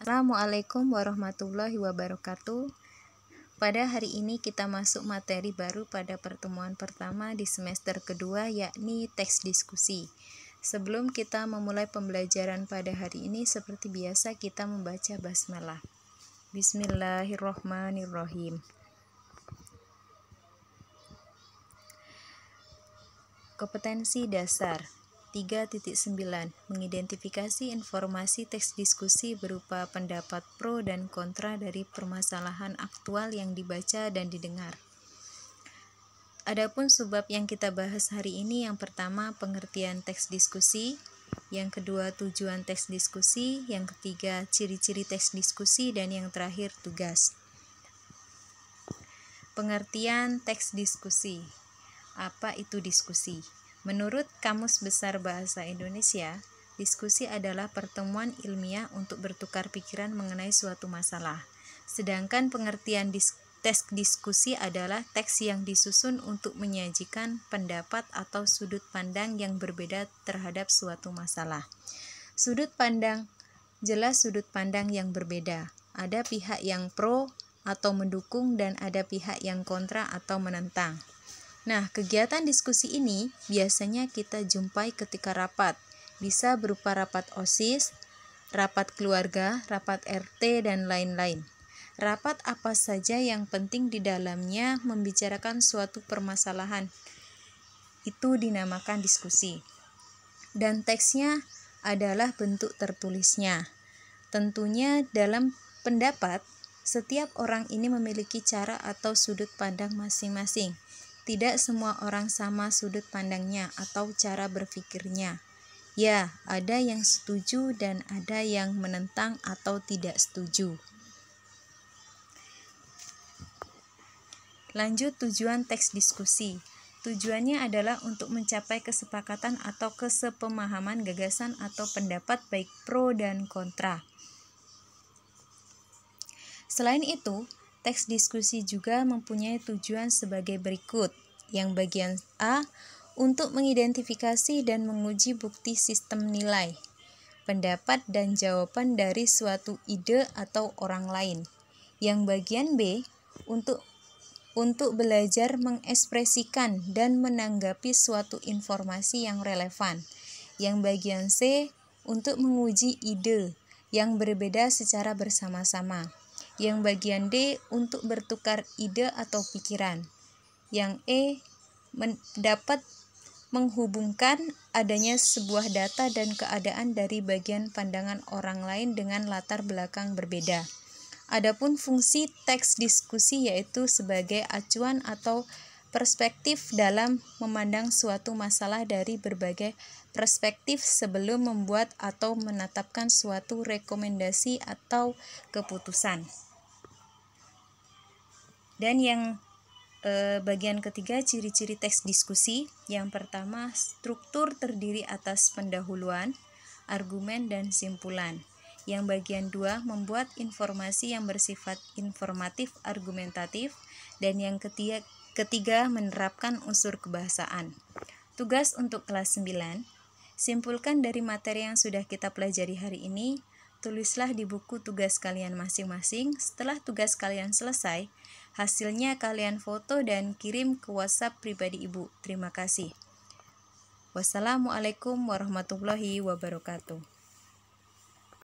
Assalamualaikum warahmatullahi wabarakatuh. Pada hari ini kita masuk materi baru pada pertemuan pertama di semester kedua, yakni teks diskusi. Sebelum kita memulai pembelajaran pada hari ini, seperti biasa kita membaca basmalah. Bismillahirrohmanirrohim. Kompetensi dasar 3.9 Mengidentifikasi informasi teks diskusi berupa pendapat pro dan kontra dari permasalahan aktual yang dibaca dan didengar. Adapun subbab yang kita bahas hari ini, yang pertama pengertian teks diskusi, yang kedua tujuan teks diskusi, yang ketiga ciri-ciri teks diskusi, dan yang terakhir tugas. Pengertian teks diskusi. Apa itu diskusi? Menurut Kamus Besar Bahasa Indonesia, diskusi adalah pertemuan ilmiah untuk bertukar pikiran mengenai suatu masalah. Sedangkan pengertian teks diskusi adalah teks yang disusun untuk menyajikan pendapat atau sudut pandang yang berbeda terhadap suatu masalah. Sudut pandang, jelas sudut pandang yang berbeda. Ada pihak yang pro atau mendukung dan ada pihak yang kontra atau menentang. Nah, kegiatan diskusi ini biasanya kita jumpai ketika rapat. Bisa berupa rapat OSIS, rapat keluarga, rapat RT, dan lain-lain. Rapat apa saja yang penting di dalamnya membicarakan suatu permasalahan, itu dinamakan diskusi. Dan teksnya adalah bentuk tertulisnya. Tentunya dalam pendapat, setiap orang ini memiliki cara atau sudut pandang masing-masing. Tidak semua orang sama sudut pandangnya atau cara berpikirnya. Ya, ada yang setuju dan ada yang menentang atau tidak setuju. Lanjut tujuan teks diskusi. Tujuannya adalah untuk mencapai kesepakatan atau kesepemahaman gagasan atau pendapat baik pro dan kontra. Selain itu, teks diskusi juga mempunyai tujuan sebagai berikut. Yang bagian A, untuk mengidentifikasi dan menguji bukti sistem nilai, pendapat dan jawaban dari suatu ide atau orang lain. Yang bagian B, untuk belajar mengekspresikan dan menanggapi suatu informasi yang relevan. Yang bagian C, untuk menguji ide yang berbeda secara bersama-sama. Yang bagian D, untuk bertukar ide atau pikiran. Yang E, dapat menghubungkan adanya sebuah data dan keadaan dari bagian pandangan orang lain dengan latar belakang berbeda. Adapun fungsi teks diskusi yaitu sebagai acuan atau perspektif dalam memandang suatu masalah dari berbagai perspektif sebelum membuat atau menetapkan suatu rekomendasi atau keputusan. Dan yang bagian ketiga, ciri-ciri teks diskusi. Yang pertama, struktur terdiri atas pendahuluan, argumen, dan simpulan. Yang bagian 2, membuat informasi yang bersifat informatif argumentatif. Dan yang ketiga, menerapkan unsur kebahasaan. Tugas untuk kelas 9, simpulkan dari materi yang sudah kita pelajari hari ini. Tulislah di buku tugas kalian masing-masing. Setelah tugas kalian selesai, hasilnya kalian foto dan kirim ke WhatsApp pribadi Ibu. Terima kasih. Wassalamualaikum warahmatullahi wabarakatuh.